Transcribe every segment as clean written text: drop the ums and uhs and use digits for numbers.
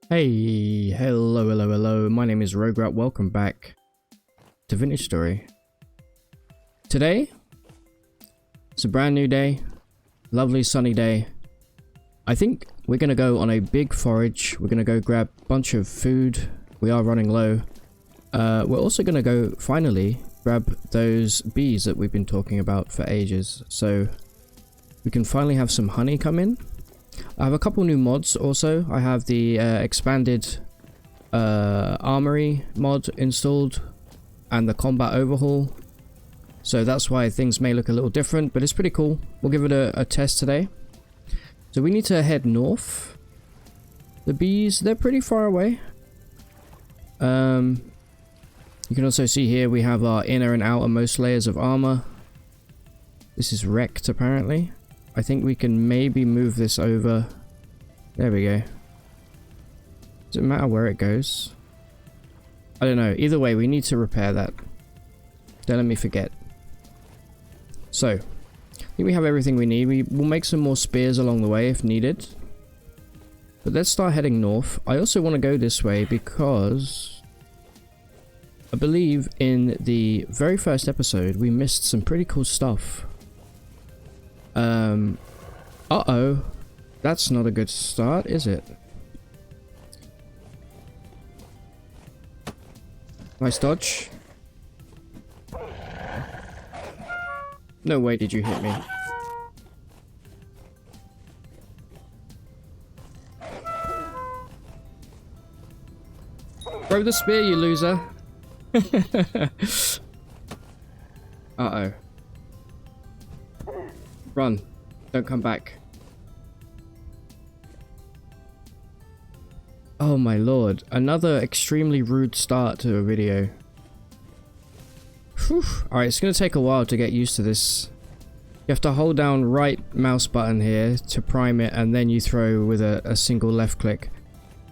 Hey, hello, my name is Rograt, welcome back to Vintage Story. Today, it's a brand new day, lovely sunny day. I think we're gonna go on a big forage, we're gonna go grab a bunch of food, we are running low. We're also gonna go, finally, grab those bees that we've been talking about for ages, so we can finally have some honey come in. I have a couple new mods also. I have the expanded Armoury mod installed and the combat overhaul. So that's why things may look a little different, but it's pretty cool. We'll give it a test today. So we need to head north. The bees, they're pretty far away. You can also see here we have our inner and outermost layers of armor. This is wrecked apparently. I think we can maybe move this over. There we go. Does it matter where it goes? I don't know. Either way, we need to repair that. Don't let me forget. So, I think we have everything we need. We will make some more spears along the way if needed. But let's start heading north. I also want to go this way because I believe in the very first episode we missed some pretty cool stuff. Uh-oh. That's not a good start, is it? Nice dodge. No way did you hit me. Throw the spear, you loser. Uh-oh. Run. Don't come back. Oh my lord. Another extremely rude start to a video. Whew. Alright, it's going to take a while to get used to this. You have to hold down right mouse button here to prime it, and then you throw with a single left click.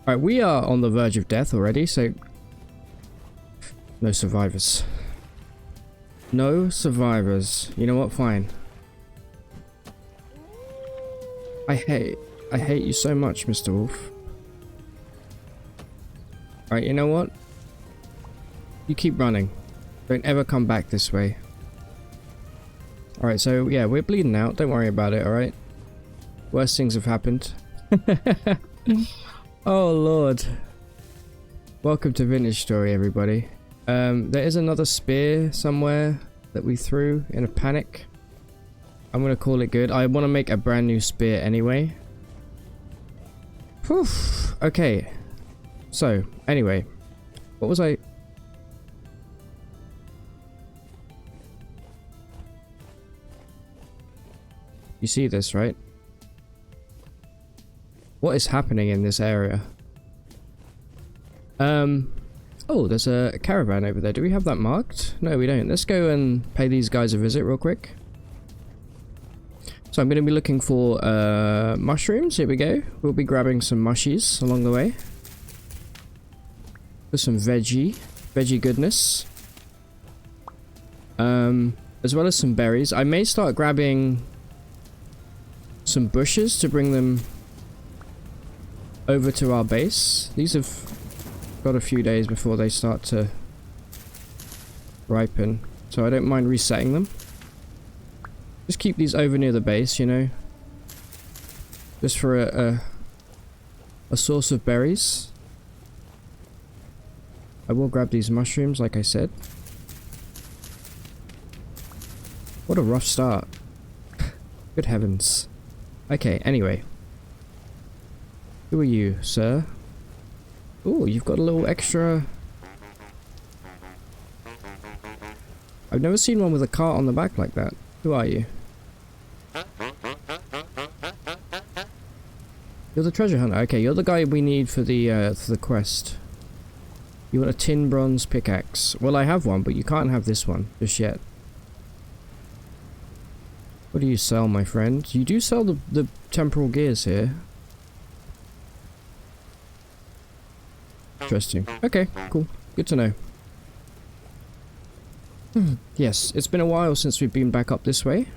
Alright, we are on the verge of death already, so... no survivors. No survivors. You know what? Fine. I hate you so much, Mr. Wolf. Alright, you know what? You keep running. Don't ever come back this way. Alright, so yeah, we're bleeding out. Don't worry about it, alright? Worse things have happened. Oh lord. Welcome to Vintage Story, everybody. There is another spear somewhere that we threw in a panic. I'm gonna call it good. I want to make a brand new spear anyway. Whew. Okay. So, anyway. What was I... You see this, right? What is happening in this area? Oh, there's a caravan over there. Do we have that marked? No, we don't. Let's go and pay these guys a visit real quick. So I'm going to be looking for mushrooms. Here we go. We'll be grabbing some mushies along the way. For some veggie goodness. As well as some berries. I may start grabbing some bushes to bring them over to our base. These have got a few days before they start to ripen, so I don't mind resetting them. Just keep these over near the base, you know, just for a source of berries. I will grab these mushrooms, like I said. What a rough start. Good heavens. Okay, anyway. Who are you, sir? Oh, you've got a little extra... I've never seen one with a cart on the back like that. Who are you? You're the treasure hunter. Okay, you're the guy we need for the quest. You want a tin bronze pickaxe. Well, I have one, but you can't have this one just yet. What do you sell, my friend? You do sell the temporal gears here. Interesting. Okay, cool. Good to know. Yes, it's been a while since we've been back up this way.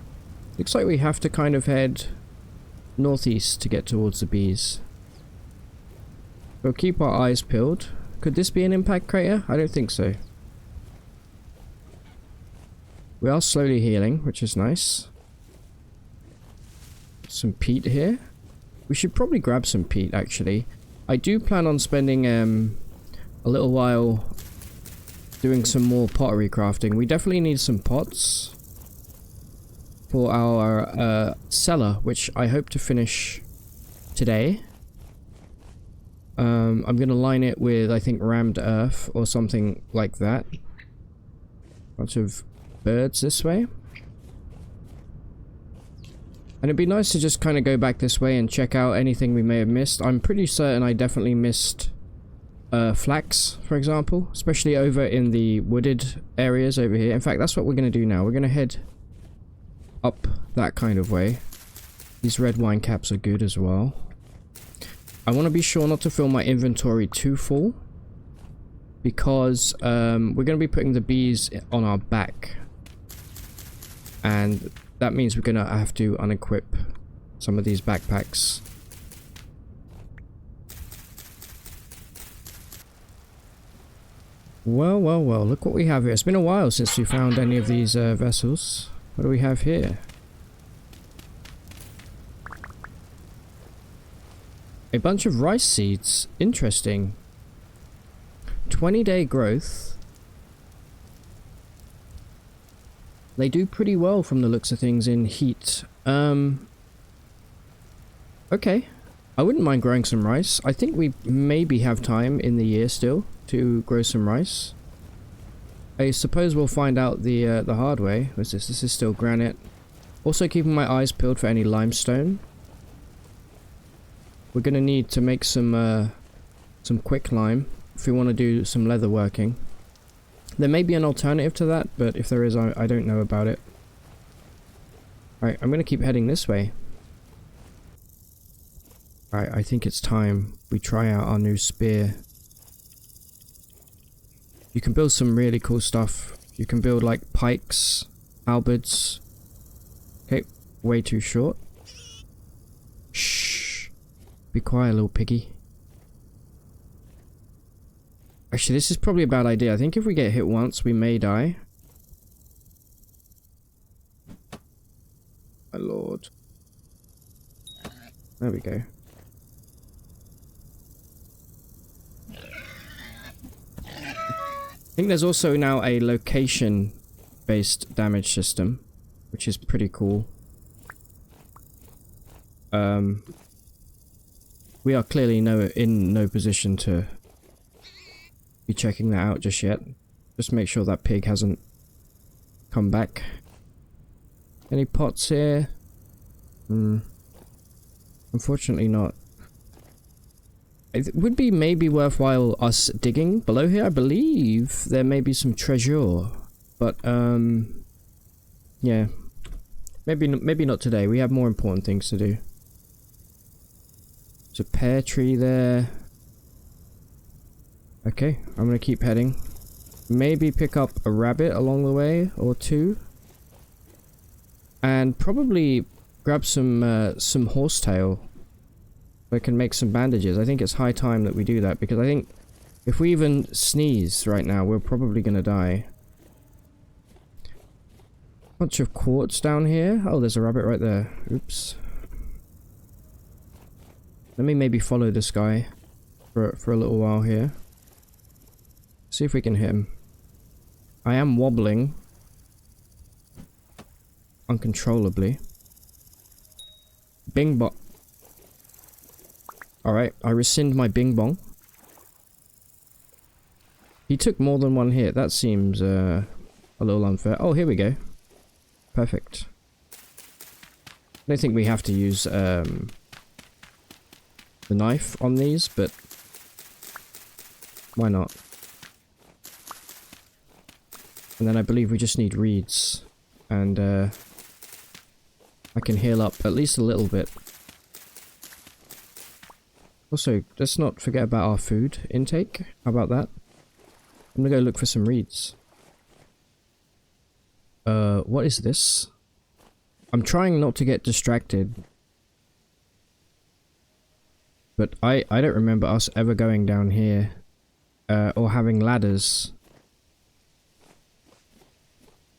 Looks like we have to kind of head northeast to get towards the bees. We'll keep our eyes peeled. Could this be an impact crater? I don't think so. We are slowly healing, which is nice. Some peat here. We should probably grab some peat, actually. I do plan on spending a little while doing some more pottery crafting. We definitely need some pots for our cellar, which I hope to finish today. I'm going to line it with, I think, rammed earth or something like that. Bunch of birds this way. And it'd be nice to just kind of go back this way and check out anything we may have missed. I'm pretty certain I definitely missed flax, for example. Especially over in the wooded areas over here. In fact, that's what we're going to do now. We're going to head up that kind of way. These red wine caps are good as well. I want to be sure not to fill my inventory too full. Because we're going to be putting the bees on our back. And that means we're going to have to unequip some of these backpacks. Well, well, well, look what we have here. It's been a while since we found any of these vessels. What do we have here? A bunch of rice seeds. Interesting. 20-day growth. They do pretty well from the looks of things in heat. Okay. I wouldn't mind growing some rice. I think we maybe have time in the year still to grow some rice. I suppose we'll find out the hard way. What's this? This is still granite. Also keeping my eyes peeled for any limestone. We're gonna need to make some quick lime if we want to do some leather working. There may be an alternative to that, but if there is, I don't know about it. Alright, I'm going to keep heading this way. Alright, I think it's time we try out our new spear. You can build some really cool stuff. You can build like pikes, halberds. Okay, way too short. Shh. Be quiet, little piggy. Actually, this is probably a bad idea. I think if we get hit once, we may die. My lord. There we go. I think there's also now a location-based damage system, which is pretty cool. We are clearly in no position to be checking that out just yet. Just make sure that pig hasn't come back. Any pots here? Unfortunately not. It would be maybe worthwhile us digging below here. I believe there may be some treasure. But, yeah. Maybe not today. We have more important things to do. There's a pear tree there. Okay, I'm gonna keep heading. Maybe pick up a rabbit along the way, or two. And probably grab some horsetail. So I can make some bandages. I think it's high time that we do that, because I think if we even sneeze right now, we're probably gonna die. Bunch of quartz down here. Oh, there's a rabbit right there. Oops. Let me maybe follow this guy for a little while here. See if we can hit him. I am wobbling uncontrollably. Bing bong. Alright, I rescind my bing bong. He took more than one hit. That seems a little unfair. Oh, here we go. Perfect. I don't think we have to use the knife on these, but why not? And then I believe we just need reeds. And I can heal up at least a little bit. Also, let's not forget about our food intake. How about that? I'm gonna go look for some reeds. What is this? I'm trying not to get distracted. But I don't remember us ever going down here. Or having ladders.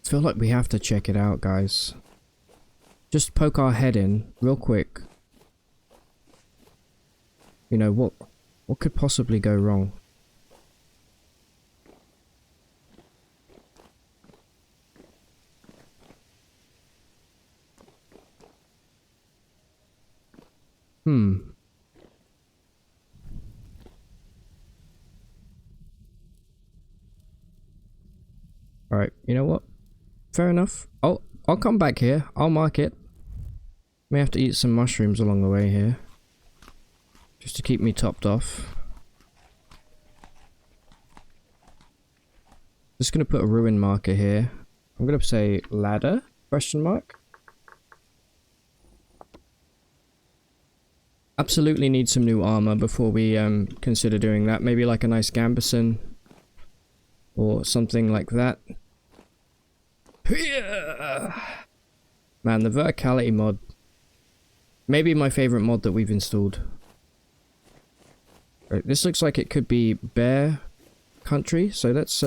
I feel like we have to check it out, guys. Just poke our head in real quick. You know, what could possibly go wrong? Alright, you know what? Fair enough. I'll come back here. I'll mark it. May have to eat some mushrooms along the way here. Just to keep me topped off. Just gonna put a ruin marker here. I'm gonna say ladder? Question mark? Absolutely need some new armor before we consider doing that. Maybe like a nice gambeson. Or something like that. Man, the Verticality mod. Maybe my favorite mod that we've installed. Right, this looks like it could be bear country, so let's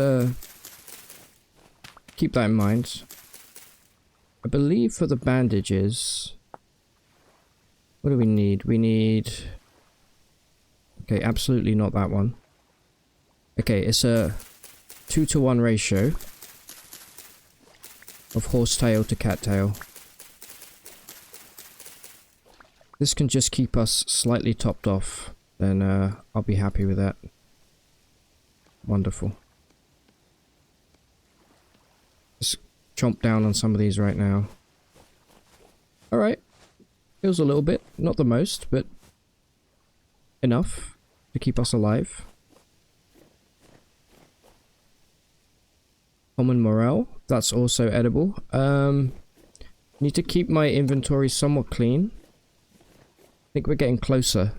keep that in mind. I believe for the bandages... What do we need? We need... Okay, absolutely not that one. Okay, it's a 2-to-1 ratio of horsetail to cattail. This can just keep us slightly topped off, then I'll be happy with that. Wonderful. Just chomp down on some of these right now. Alright. Feels a little bit, not the most, but enough to keep us alive. Common morale, that's also edible. Need to keep my inventory somewhat clean. I think we're getting closer.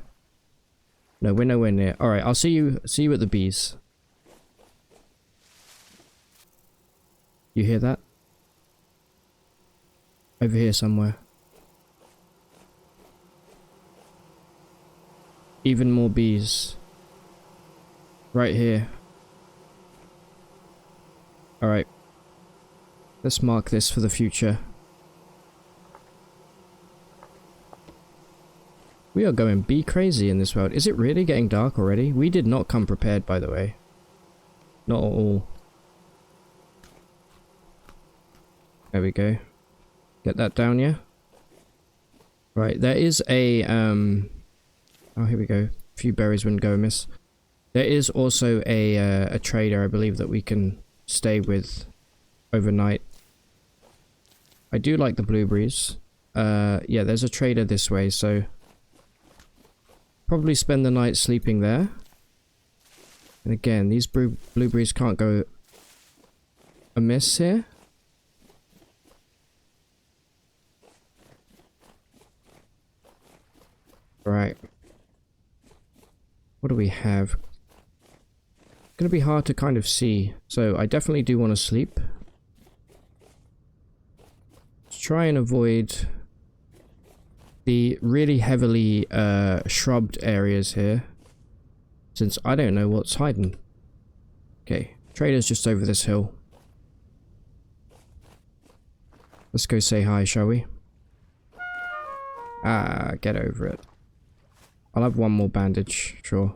No, we're nowhere near. Alright, I'll see you at the bees. You hear that? Over here somewhere. Even more bees. Right here. Alright. Let's mark this for the future. We are going bee crazy in this world. Is it really getting dark already? We did not come prepared, by the way. Not at all. There we go. Get that down, yeah? Right, there is a, oh, here we go. A few berries wouldn't go amiss. There is also a trader, I believe, that we can stay with overnight. I do like the blueberries. Yeah, there's a trader this way, so probably spend the night sleeping there. And again, these blueberries can't go amiss here. Right. What do we have? Gonna be hard to kind of see, so I definitely do want to sleep. Let's try and avoid the really heavily shrubbed areas here, since I don't know what's hiding. Okay, trader's just over this hill. Let's go say hi, shall we? Ah, get over it. I'll have one more bandage, sure.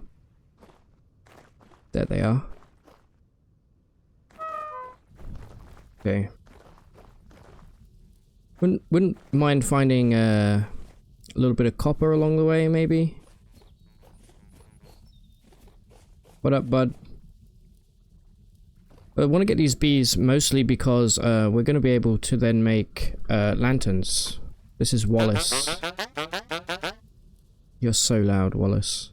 There they are. Okay. Wouldn't mind finding a little bit of copper along the way, maybe? What up, bud? I want to get these bees mostly because we're going to be able to then make lanterns. This is Wallace. You're so loud, Wallace.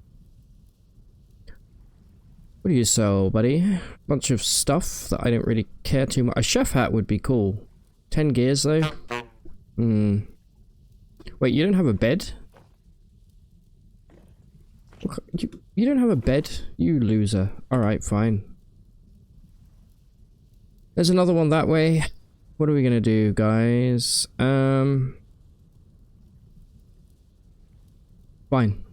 What do you sell, buddy? Bunch of stuff that I don't really care too much. A chef hat would be cool. 10 gears, though. Wait, you don't have a bed? You don't have a bed? You loser. Alright, fine. There's another one that way. What are we gonna do, guys? Fine.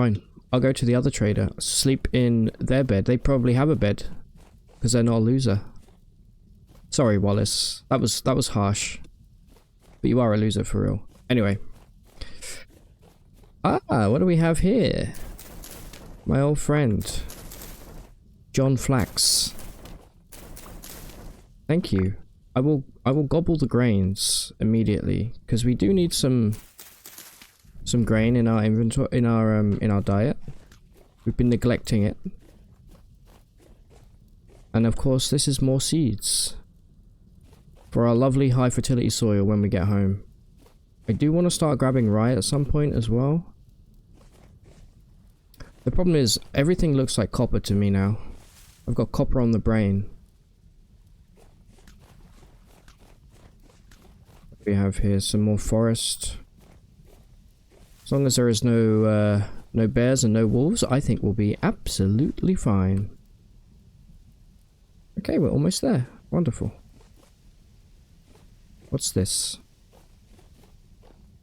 Fine. I'll go to the other trader. Sleep in their bed. They probably have a bed. Because they're not a loser. Sorry, Wallace. That was harsh. But you are a loser for real. Anyway. Ah, what do we have here? My old friend. John Flax. Thank you. I will gobble the grains immediately. Because we do need some grain in our inventory, in our diet. We've been neglecting it. And of course, this is more seeds for our lovely high fertility soil when we get home. I do want to start grabbing rye at some point as well. The problem is, everything looks like copper to me now. I've got copper on the brain. We have here some more forest. As long as there is no bears and no wolves, I think we'll be absolutely fine. Okay, we're almost there. Wonderful. What's this?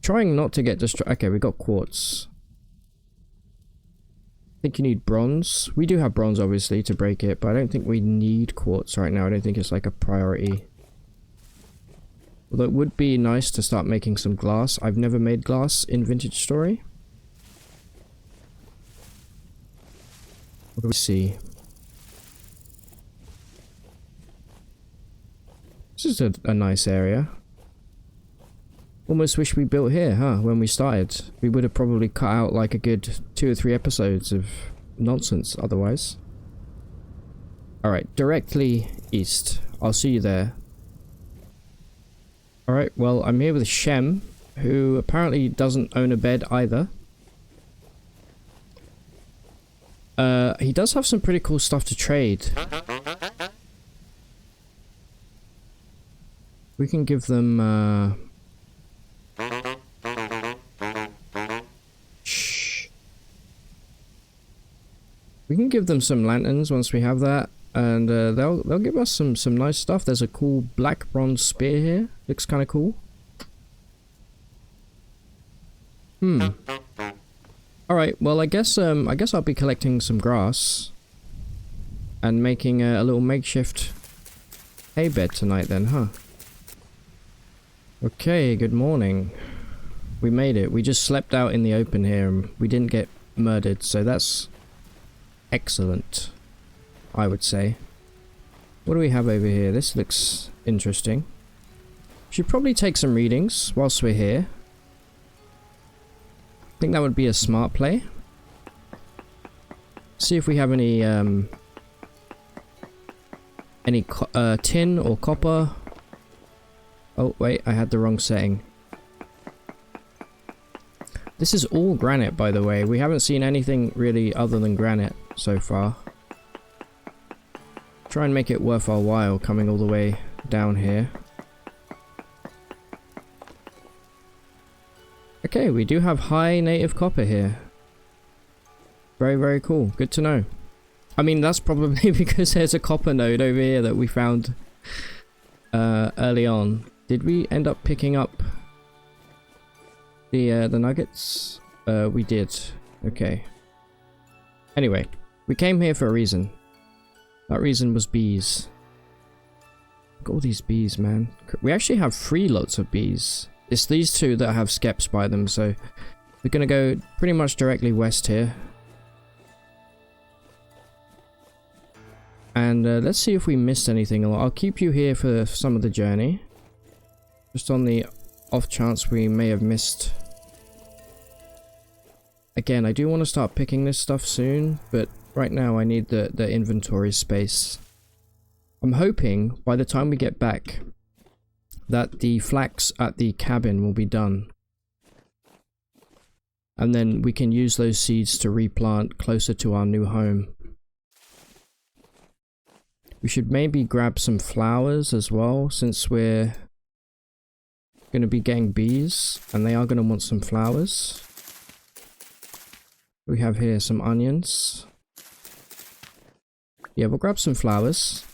Trying not to get distracted. Okay, we got quartz. I think you need bronze. We do have bronze, obviously, to break it, but I don't think we need quartz right now. I don't think it's like a priority. Although it would be nice to start making some glass. I've never made glass in Vintage Story. What do we see? This is a nice area. Almost wish we built here, huh? When we started. We would have probably cut out like a good 2 or 3 episodes of nonsense otherwise. Alright, directly east. I'll see you there. Alright, well, I'm here with Shem, who apparently doesn't own a bed either. He does have some pretty cool stuff to trade. We can give them, shh. We can give them some lanterns once we have that. And they'll give us some nice stuff. There's a cool black bronze spear here. Looks kind of cool. All right. Well, I guess I'll be collecting some grass and making a little makeshift hay bed tonight then, huh? Okay. Good morning. We made it. We just slept out in the open here and we didn't get murdered, so that's excellent. I would say. What do we have over here? This looks interesting. Should probably take some readings whilst we're here. I think that would be a smart play. See if we have any tin or copper. Oh wait, I had the wrong setting. This is all granite, by the way. We haven't seen anything really other than granite so far. Try and make it worth our while coming all the way down here. Okay, we do have high native copper here. Very, very cool. Good to know. I mean, that's probably because there's a copper node over here that we found early on. Did we end up picking up the nuggets? We did. Okay. Anyway, we came here for a reason. That reason was bees. Look at all these bees, man. We actually have 3 lots of bees. It's these 2 that have skeps by them, so we're gonna go pretty much directly west here. And let's see if we missed anything. I'll keep you here for some of the journey. Just on the off chance we may have missed. Again, I do want to start picking this stuff soon, but right now I need the inventory space. I'm hoping by the time we get back that the flax at the cabin will be done. And then we can use those seeds to replant closer to our new home. We should maybe grab some flowers as well, since we're going to be getting bees and they are going to want some flowers. We have here some onions. Yeah, we'll grab some flowers.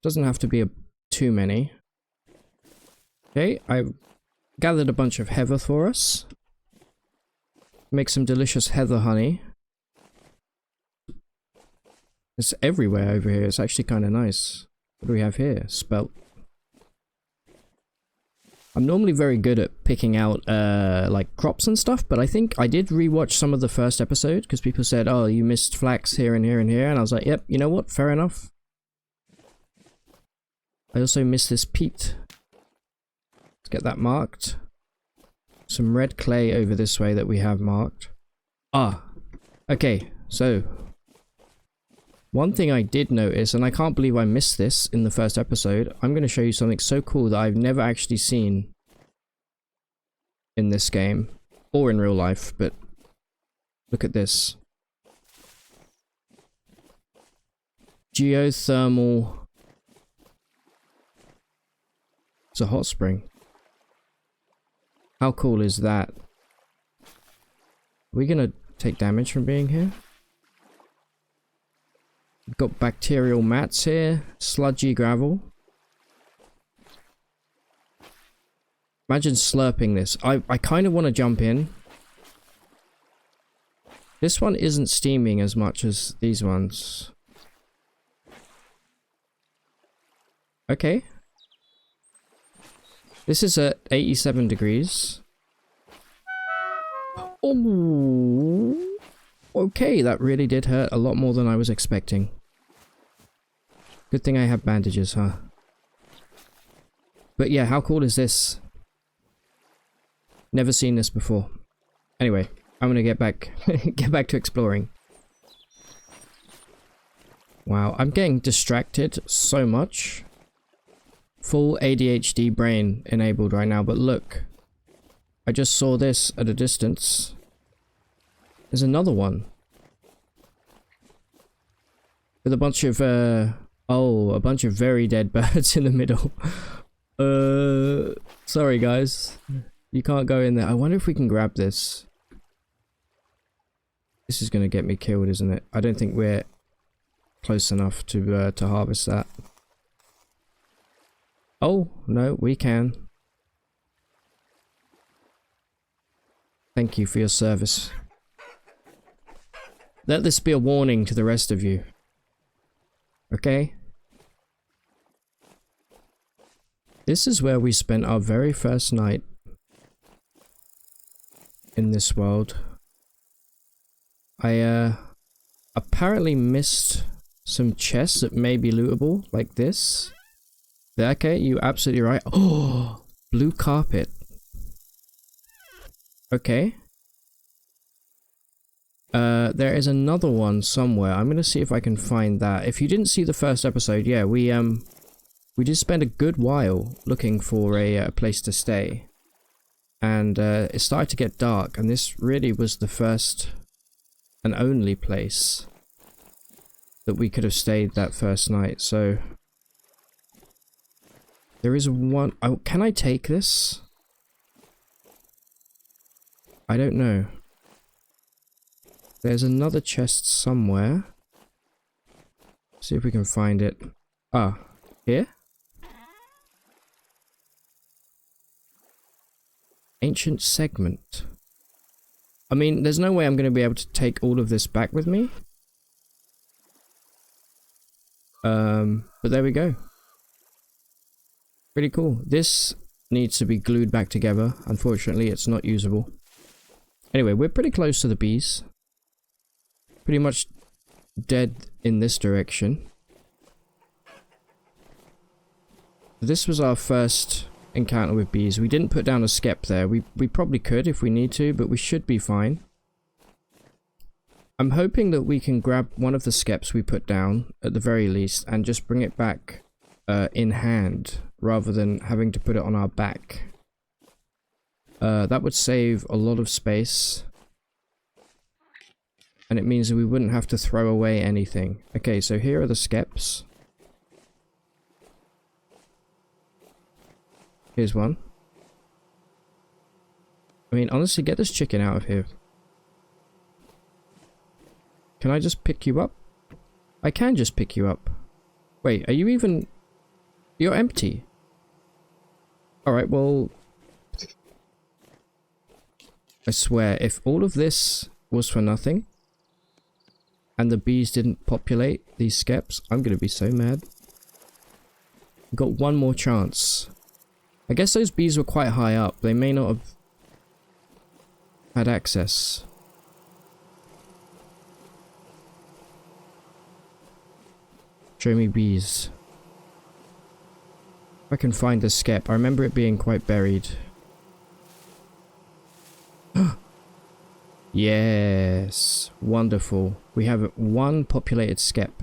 Doesn't have to be too many. Okay, I've gathered a bunch of heather for us. Make some delicious heather honey. It's everywhere over here. It's actually kind of nice. What do we have here? Spelt. I'm normally very good at picking out like crops and stuff, but I think I did rewatch some of the first episode because people said, oh, you missed flax here and here and here, and I was like, yep, you know what? Fair enough. I also missed this peat. Let's get that marked. Some red clay over this way that we have marked. Ah, okay, so one thing I did notice, and I can't believe I missed this in the first episode, I'm going to show you something so cool that I've never actually seen in this game, or in real life, but look at this. Geothermal. It's a hot spring. How cool is that? Are we going to take damage from being here? We've got bacterial mats here, sludgy gravel. Imagine slurping this. I kind of want to jump in. This one isn't steaming as much as these ones. Okay. This is at 87 degrees. Oh. Okay, that really did hurt a lot more than I was expecting. Good thing I have bandages, huh? But yeah, how cool is this? Never seen this before. Anyway, I'm gonna get back to exploring. Wow, I'm getting distracted so much. Full ADHD brain enabled right now, but look. I just saw this at a distance. There's another one. With a bunch of, a bunch of very dead birds in the middle. Sorry guys. You can't go in there. I wonder if we can grab this. This is gonna get me killed, isn't it? I don't think we're close enough to harvest that. Oh, no, we can. Thank you for your service. Let this be a warning to the rest of you. Okay? This is where we spent our very first night in this world. I apparently missed some chests that may be lootable, like this. Okay, you're absolutely right. Oh, blue carpet. Okay. There is another one somewhere. I'm gonna see if I can find that. If you didn't see the first episode, yeah, we did spend a good while looking for a place to stay. And it started to get dark, and this really was the first and only place that we could have stayed that first night, so... There is one... Oh, can I take this? I don't know. There's another chest somewhere. See if we can find it. Ah, here? Ancient segment. I mean, there's no way I'm going to be able to take all of this back with me. But there we go. Pretty cool. This needs to be glued back together. Unfortunately, it's not usable. Anyway, we're pretty close to the bees. Pretty much dead in this direction. This was our first encounter with bees. We didn't put down a skep there. We probably could if we need to, but we should be fine. I'm hoping that we can grab one of the skeps we put down, at the very least, and just bring it back in hand, rather than having to put it on our back. That would save a lot of space. And it means that we wouldn't have to throw away anything. Okay, so here are the skeps. Here's one. I mean, honestly, get this chicken out of here. Can I just pick you up? I can just pick you up. Wait, are you even... You're empty. Alright, well... I swear, if all of this was for nothing, and the bees didn't populate these skeps, I'm gonna be so mad. We've got one more chance. I guess those bees were quite high up. They may not have had access. Show me bees. If I can find the skep. I remember it being quite buried. Yes. Wonderful. We have one populated skep.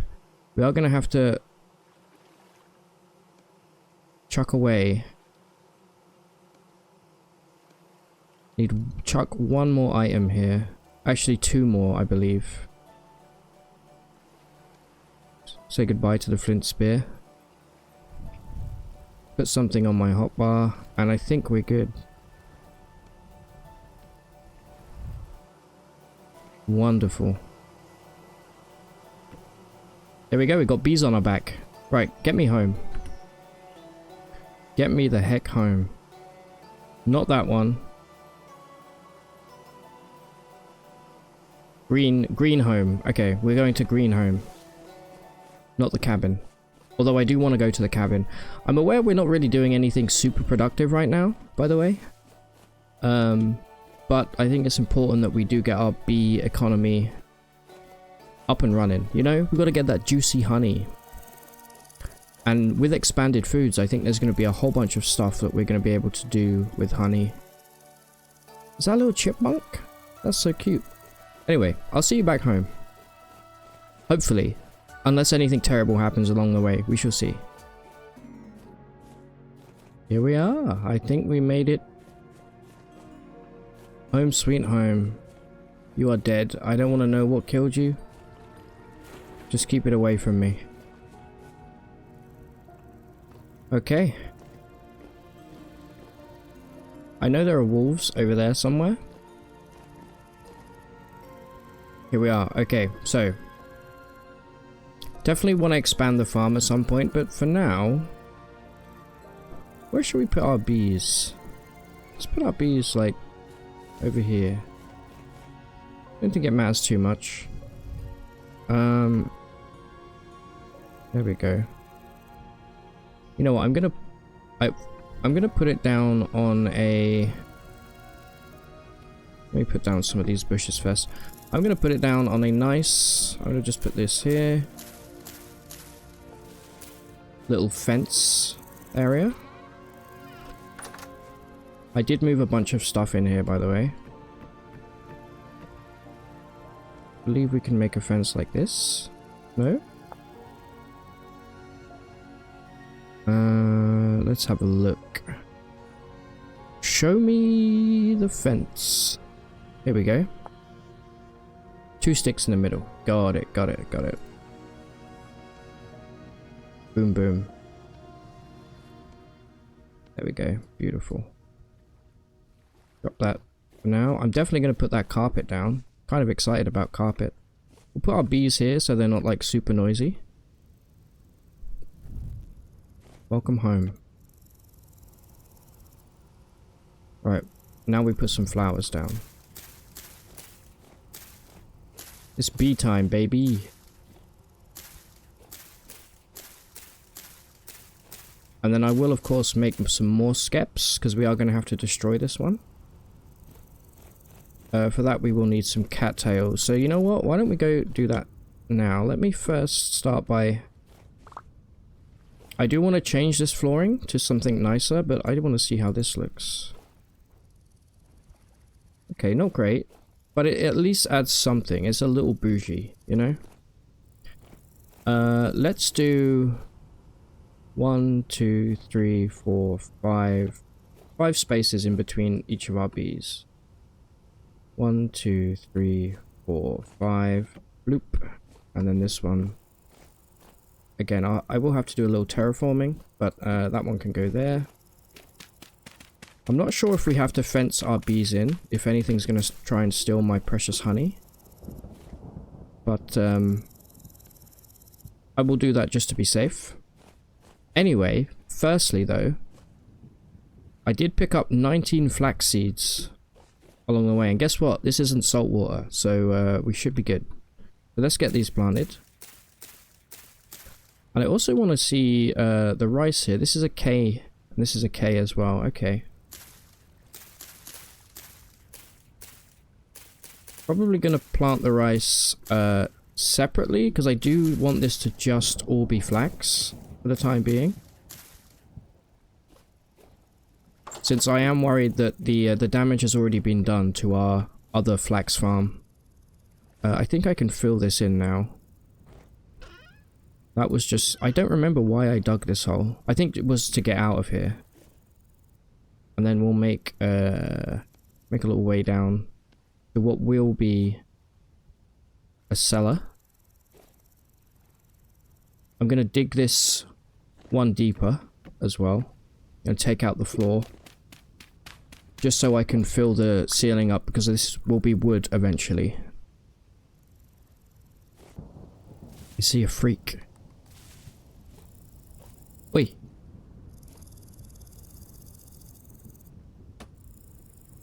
We are going to have to chuck away. Need chuck one more item here. Actually, two more, I believe. Say goodbye to the flint spear. Put something on my hotbar, and I think we're good. Wonderful. There we go, we got bees on our back. Right, get me home. Get me the heck home. Not that one. Green home. Okay, we're going to green home. Not the cabin. Although I do want to go to the cabin. I'm aware we're not really doing anything super productive right now, by the way. But I think it's important that we do get our bee economy up and running. You know, we've got to get that juicy honey. And with expanded foods, I think there's going to be a whole bunch of stuff that we're going to be able to do with honey. Is that a little chipmunk? That's so cute. Anyway, I'll see you back home. Hopefully. Unless anything terrible happens along the way. We shall see. Here we are. I think we made it. Home sweet home. You are dead. I don't want to know what killed you. Just keep it away from me. Okay. I know there are wolves over there somewhere. Here we are. Okay, so definitely want to expand the farm at some point, but for now, where should we put our bees? Let's put our bees, like, over here. I don't think it matters too much. There we go. You know what, I'm gonna put it down on a... Let me put down some of these bushes first. I'm gonna put it down on a nice... I'm gonna just put this here. Little fence area. I did move a bunch of stuff in here, by the way. I believe we can make a fence like this. No? Let's have a look. Show me the fence. Here we go. 2 sticks in the middle. Got it, got it, got it. Boom, boom. There we go. Beautiful. Drop that for now. I'm definitely going to put that carpet down. Kind of excited about carpet. We'll put our bees here so they're not like super noisy. Welcome home. Right. Now we put some flowers down. It's bee time, baby. And then I will, of course, make some more skeps, because we are going to have to destroy this one. For that, we will need some cattails. So, you know what? Why don't we go do that now? Let me first start by... I do want to change this flooring to something nicer, but I do want to see how this looks. Okay, not great. But it at least adds something. It's a little bougie, you know? Let's do... 1, 2, 3, 4, 5. 5 spaces in between each of our bees. 1, 2, 3, 4, 5. Bloop. And then this one. Again, I will have to do a little terraforming, but that one can go there. I'm not sure if we have to fence our bees in, if anything's going to try and steal my precious honey. But I will do that just to be safe. Anyway, firstly though, I did pick up 19 flax seeds. along the way. And guess what? This isn't salt water, so we should be good. So let's get these planted. And I also want to see the rice here. This is a K, and this is a K as well. Okay. Probably going to plant the rice separately, because I do want this to just all be flax for the time being. Since I am worried that the damage has already been done to our other flax farm. I think I can fill this in now. That was just... I don't remember why I dug this hole. I think it was to get out of here. And then we'll make a little way down to what will be a cellar. I'm going to dig this one deeper as well. And take out the floor. Just so I can fill the ceiling up, because this will be wood eventually. I see a freak. Oi.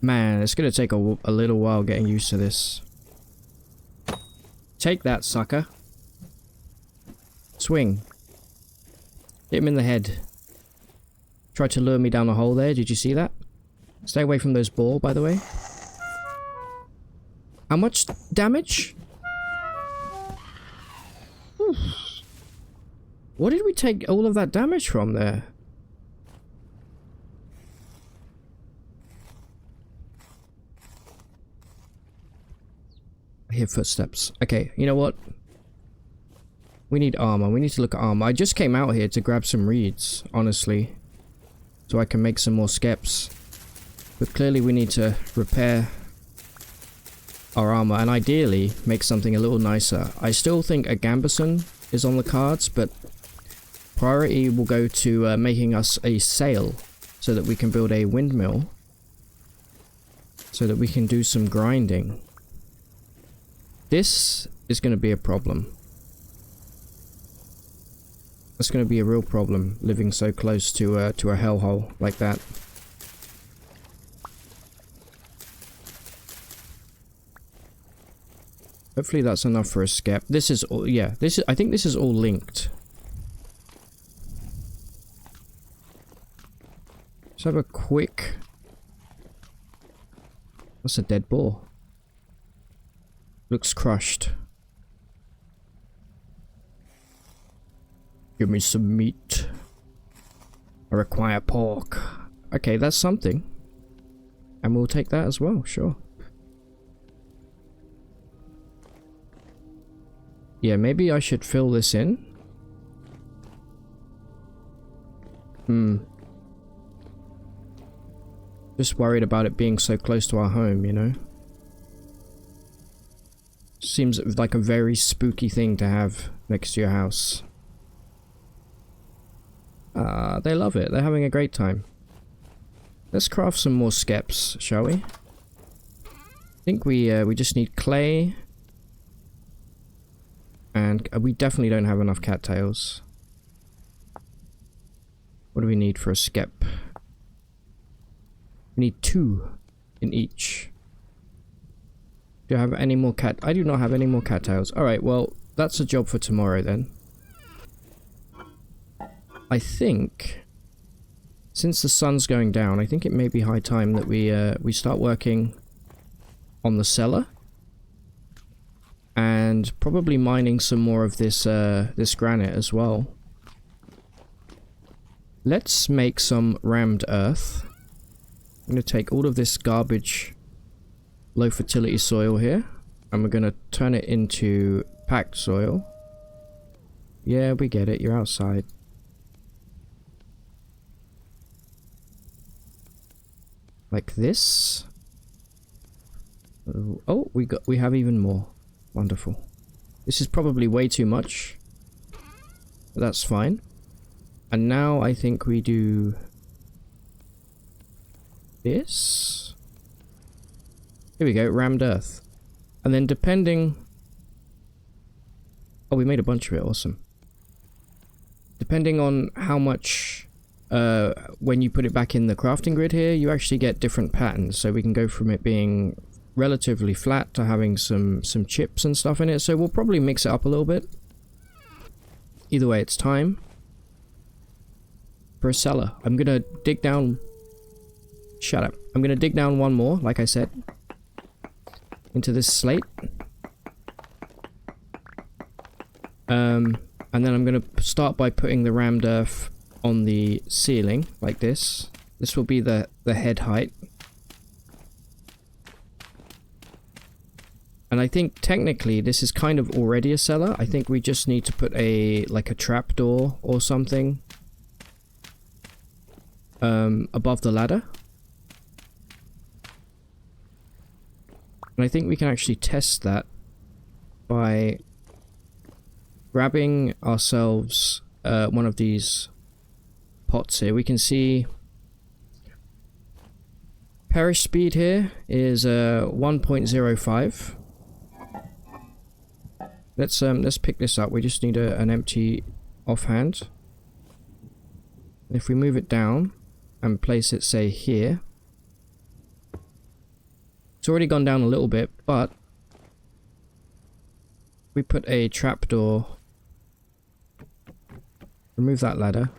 Man, it's gonna take a little while getting used to this. Take that, sucker. Swing. Hit him in the head. Tried to lure me down the hole there, did you see that? Stay away from those boar, by the way. How much damage? Whew. What did we take all of that damage from there? I hear footsteps. Okay, you know what? We need armor. We need to look at armor. I just came out here to grab some reeds, honestly. So I can make some more skeps. But clearly we need to repair our armor and ideally make something a little nicer. I still think a gambeson is on the cards, but priority will go to making us a sail so that we can build a windmill so that we can do some grinding. This is going to be a problem. It's going to be a real problem living so close to a hellhole like that. Hopefully that's enough for a skep. This is all, yeah, I think this is all linked. Let's have a quick... That's a dead boar. Looks crushed. Give me some meat. I require pork. Okay, that's something. And we'll take that as well, sure. Yeah, maybe I should fill this in. Just worried about it being so close to our home, you know? Seems like a very spooky thing to have next to your house. They love it. They're having a great time. Let's craft some more skeps, shall we? I think we just need clay. And we definitely don't have enough cattails. What do we need for a skep? We need 2 in each. Do I have any more cat? I do not have any more cattails. Alright, well, that's a job for tomorrow then. I think, since the sun's going down, I think it may be high time that we start working on the cellar. And probably mining some more of this this granite as well. Let's make some rammed earth. I'm going to take all of this garbage low fertility soil here, and we're going to turn it into packed soil. Yeah, we get it. You're outside. Like this. Oh, we have even more. Wonderful. This is probably way too much, but that's fine. And now I think we do this. Here we go, rammed earth. And then depending... Oh, we made a bunch of it, awesome. Depending on how much when you put it back in the crafting grid here, you actually get different patterns. So we can go from it being relatively flat to having some chips and stuff in it. So we'll probably mix it up a little bit. Either way, it's time for a cellar. I'm gonna dig down... Shut up. I'm gonna dig down one more, like I said, into this slate. And then I'm gonna start by putting the rammed earth on the ceiling, like this. This will be the head height. And I think technically this is kind of already a cellar. I think we just need to put like a trapdoor or something above the ladder. And I think we can actually test that by grabbing ourselves one of these pots here. We can see perish speed here is 1.05. Let's pick this up. We just need an empty offhand. If we move it down and place it, say, here, it's already gone down a little bit, but we put a trapdoor. Remove that ladder.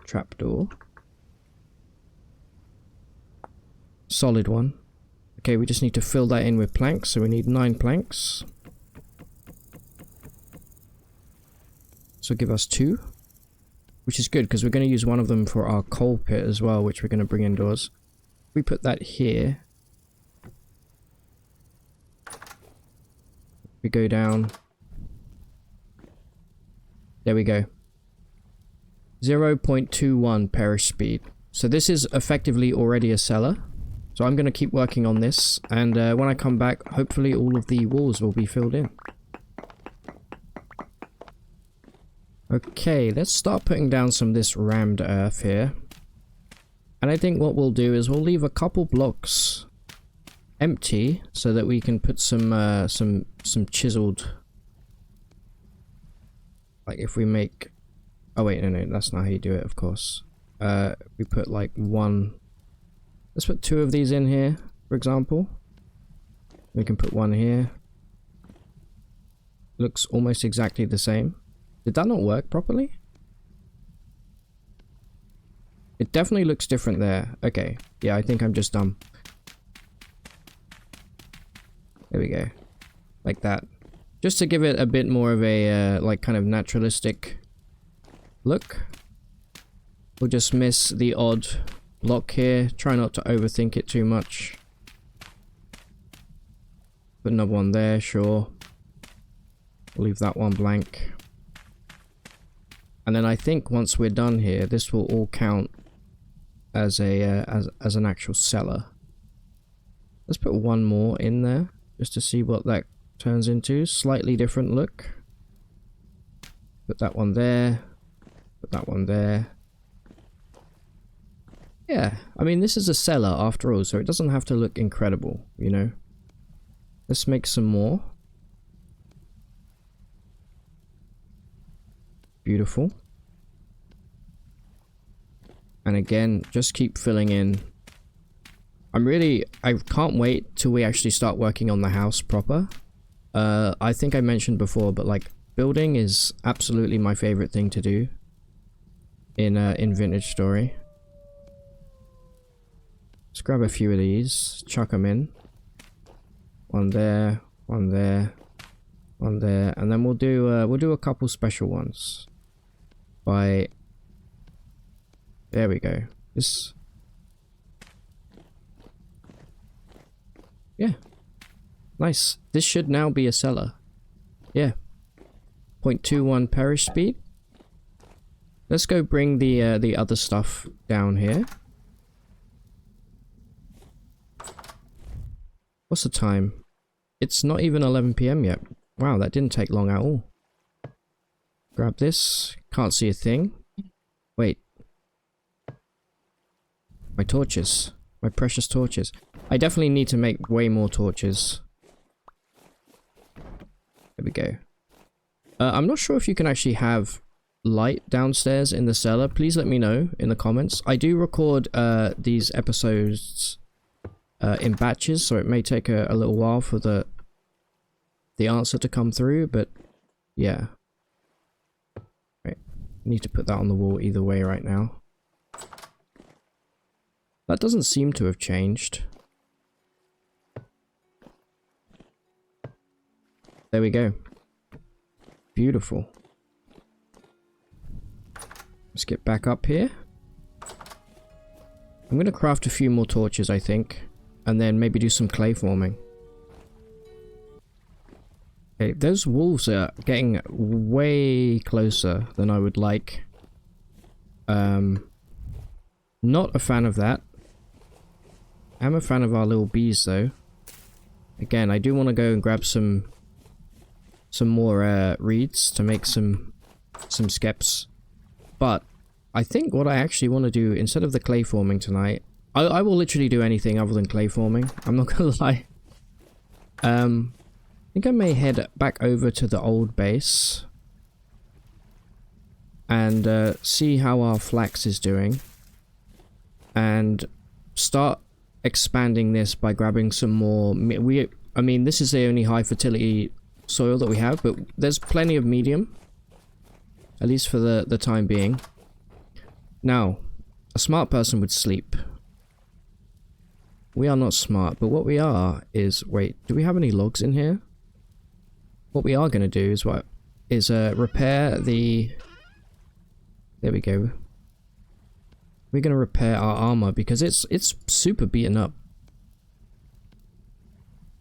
Trapdoor. Solid one. Okay, we just need to fill that in with planks, so we need 9 planks. So give us 2. Which is good, because we're going to use one of them for our coal pit as well, which we're going to bring indoors. We put that here. We go down. There we go. 0.21 perish speed. So this is effectively already a cellar. So I'm going to keep working on this, and when I come back, hopefully all of the walls will be filled in. Okay, let's start putting down some of this rammed earth here. And I think what we'll do is we'll leave a couple blocks empty so that we can put some chiseled. Like if we make... Oh wait, no, that's not how you do it, of course. We put like one... Let's put 2 of these in here, for example. We can put one here. Looks almost exactly the same. Did that not work properly? It definitely looks different there. Okay, yeah, I think I'm just dumb. There we go. Like that. Just to give it a bit more of a, like, kind of naturalistic look. We'll just miss the odd block here. Try not to overthink it too much. Put another one there, sure. We'll leave that one blank. And then I think once we're done here, this will all count as a as an actual cellar. Let's put one more in there just to see what that turns into. Slightly different look. Put that one there. Put that one there. Yeah, I mean, this is a cellar after all, so it doesn't have to look incredible, you know. Let's make some more. Beautiful. And again, just keep filling in. I can't wait till we actually start working on the house proper. I think I mentioned before, but like, building is absolutely my favorite thing to do in Vintage Story. Let's grab a few of these, chuck them in. One there, one there, one there, and then we'll do a couple special ones. There we go. This, yeah, nice. This should now be a cellar. Yeah, 0.21 perish speed. Let's go bring the other stuff down here. What's the time? It's not even 11 PM yet. Wow, that didn't take long at all. Grab this. Can't see a thing. Wait. My torches. My precious torches. I definitely need to make way more torches. There we go. I'm not sure if you can actually have light downstairs in the cellar. Please let me know in the comments. I do record these episodes in batches, so it may take a little while for the answer to come through, but yeah. Right. Need to put that on the wall either way right now. That doesn't seem to have changed. There we go. Beautiful. Let's get back up here. I'm going to craft a few more torches, I think. And then maybe do some clay forming. Okay, those wolves are getting way closer than I would like. Not a fan of that. I'm a fan of our little bees, though. Again, I do want to go and grab some more reeds to make some skeps. But I think what I actually want to do, instead of the clay forming tonight, I will literally do anything other than clay forming. I'm not gonna lie. I think I may head back over to the old base and see how our flax is doing, and start expanding this by grabbing some more. I mean, this is the only high fertility soil that we have, but there's plenty of medium, at least for the time being. Now, a smart person would sleep. We are not smart, but what we are is, wait, do we have any logs in here? What we are going to do is repair the, there we go. We're going to repair our armor because it's super beaten up.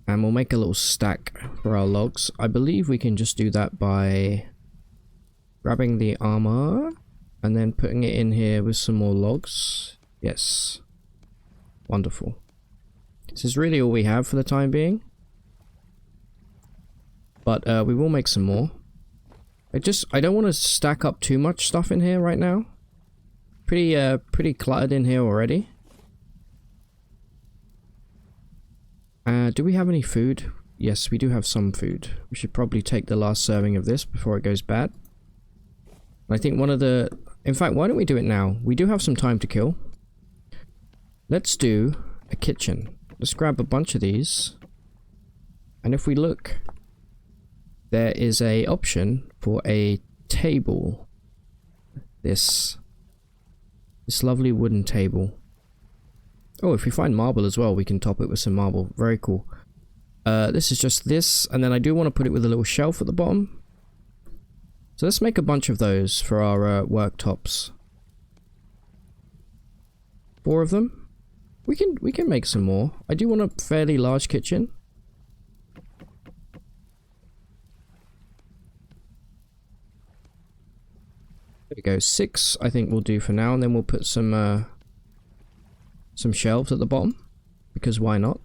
And we'll make a little stack for our logs. I believe we can just do that by grabbing the armor and then putting it in here with some more logs. Yes. Wonderful. This is really all we have for the time being. But we will make some more. I don't want to stack up too much stuff in here right now. Pretty cluttered in here already. Do we have any food? Yes, we do have some food. We should probably take the last serving of this before it goes bad. I think one of the... In fact, why don't we do it now? We do have some time to kill. Let's do a kitchen. Let's grab a bunch of these. And if we look, there is a option for a table. This lovely wooden table. Oh, if we find marble as well, we can top it with some marble. Very cool. This is just this, and then I do want to put it with a little shelf at the bottom. So let's make a bunch of those for our worktops. 4 of them. We can make some more. I do want a fairly large kitchen. There we go. 6 I think we'll do for now, and then we'll put some shelves at the bottom, because why not?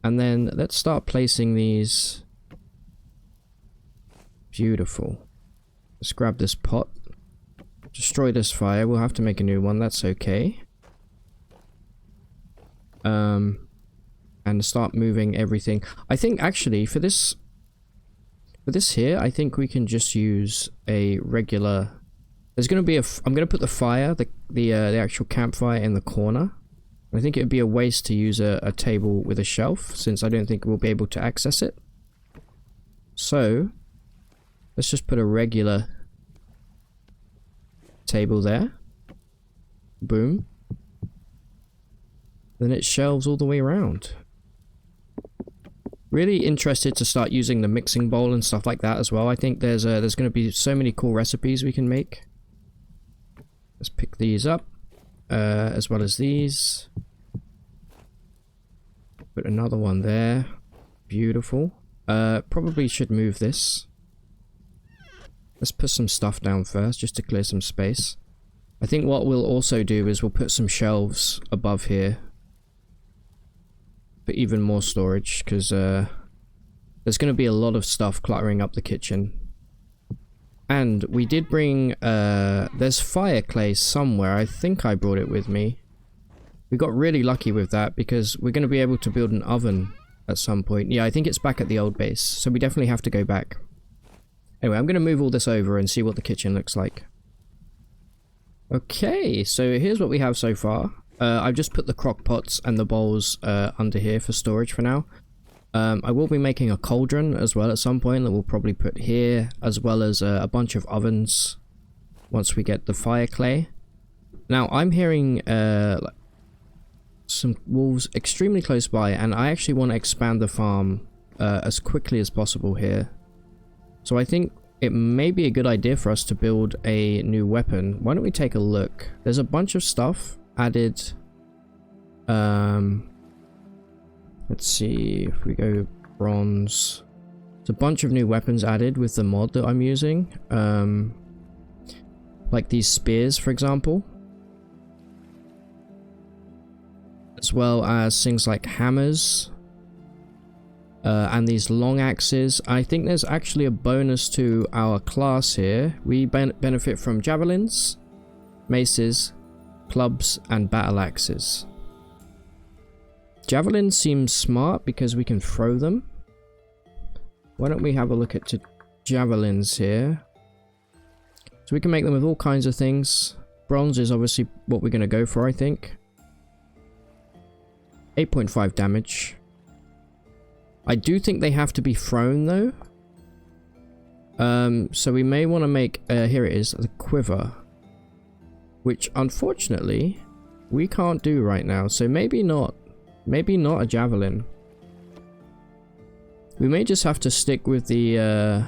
And then let's start placing these. Beautiful. Let's grab this pot. Destroy this fire. We'll have to make a new one. That's okay. And start moving everything. I think actually for this here, I think we can just use a regular. There's going to be I'm going to put the fire, the actual campfire in the corner. I think it would be a waste to use a table with a shelf, since I don't think we'll be able to access it. So let's just put a regular table there. Boom. Then it shelves all the way around. Really interested to start using the mixing bowl and stuff like that as well. I think there's going to be so many cool recipes we can make. Let's pick these up, as well as these. Put another one there. Beautiful. Probably should move this. Let's put some stuff down first, just to clear some space. I think what we'll also do is we'll put some shelves above here for even more storage, because there's going to be a lot of stuff cluttering up the kitchen. And we did bring, there's fire clay somewhere. I think I brought it with me. We got really lucky with that, because we're going to be able to build an oven at some point. Yeah, I think it's back at the old base, so we definitely have to go back. Anyway, I'm going to move all this over and see what the kitchen looks like. Okay, so here's what we have so far. I've just put the crock pots and the bowls under here for storage for now. I will be making a cauldron as well at some point that we'll probably put here, as well as a bunch of ovens once we get the fire clay. Now, I'm hearing some wolves extremely close by, and I actually want to expand the farm as quickly as possible here. So I think it may be a good idea for us to build a new weapon. Why don't we take a look? There's a bunch of stuff added. Let's see if we go bronze. There's a bunch of new weapons added with the mod that I'm using. Like these spears, for example. As well as things like hammers. And these long axes. I think there's actually a bonus to our class here. We benefit from javelins, maces, clubs, and battle axes. Javelins seem smart because we can throw them. Why don't we have a look at javelins here? So we can make them with all kinds of things. Bronze is obviously what we're going to go for, I think. 8.5 damage. I do think they have to be thrown though. So we may want to make, here it is, the quiver. Which unfortunately, we can't do right now. So maybe not a javelin. We may just have to stick with the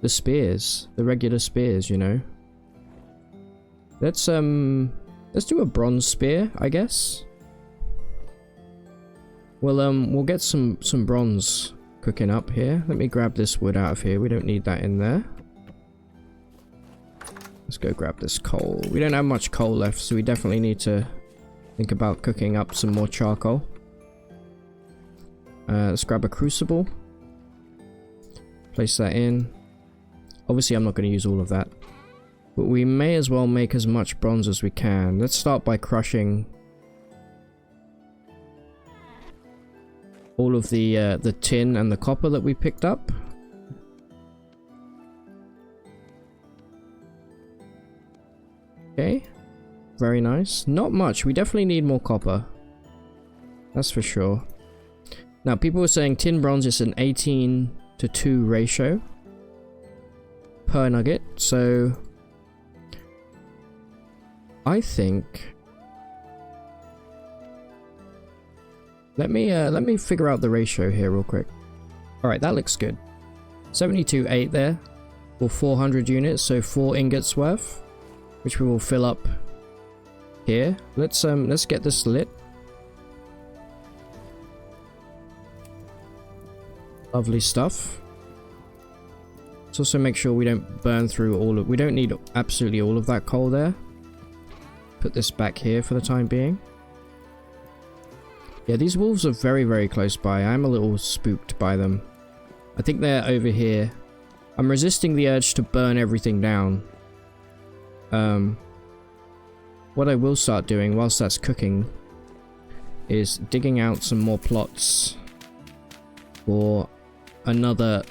spears. The regular spears, you know. Let's do a bronze spear, I guess. We'll get some bronze cooking up here. Let me grab this wood out of here. We don't need that in there. Let's go grab this coal. We don't have much coal left, so we definitely need to think about cooking up some more charcoal. Let's grab a crucible. Place that in. Obviously, I'm not going to use all of that. But we may as well make as much bronze as we can. Let's start by crushing all of the tin and the copper that we picked up. Okay, very nice. Not much. We definitely need more copper. That's for sure. Now, people were saying tin bronze is an 18:2 ratio per nugget. So I think let me figure out the ratio here real quick. All right, that looks good. 72.8 there for 400 units, so 4 ingots worth, which we will fill up here. Let's get this lit. Lovely stuff. Let's also make sure we don't burn through all of. We don't need absolutely all of that coal there. Put this back here for the time being. Yeah, these wolves are very, very close by. I'm a little spooked by them. I think they're over here. I'm resisting the urge to burn everything down. What I will start doing whilst that's cooking is digging out some more plots for another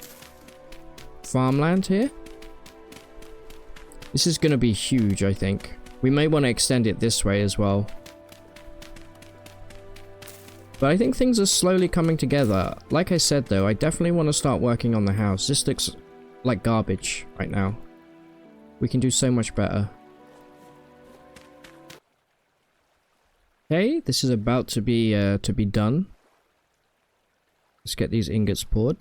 farmland here. This is going to be huge, I think. We may want to extend it this way as well. But I think things are slowly coming together. Like I said though, I definitely want to start working on the house. This looks like garbage right now. We can do so much better. Okay, this is about to be done. Let's get these ingots poured.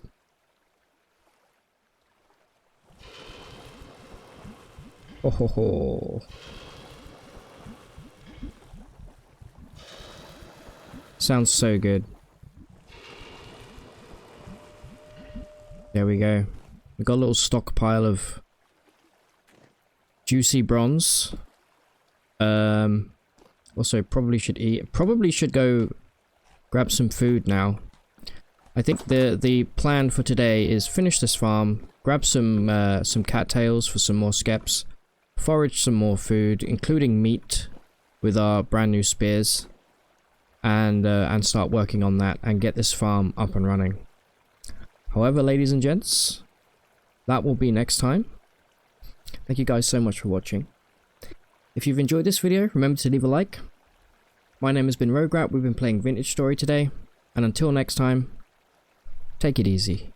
Ho ho ho. Sounds so good. There we go. We got a little stockpile of juicy bronze. Also probably should eat. Probably should go grab some food now. I think the plan for today is finish this farm, grab some cattails for some more skeps, forage some more food, including meat with our brand new spears. and start working on that and get this farm up and running. However, ladies and gents, that will be next time. Thank you guys so much for watching. If you've enjoyed this video, remember to leave a like. My name has been Rograt. We've been playing Vintage Story today, and until next time, take it easy.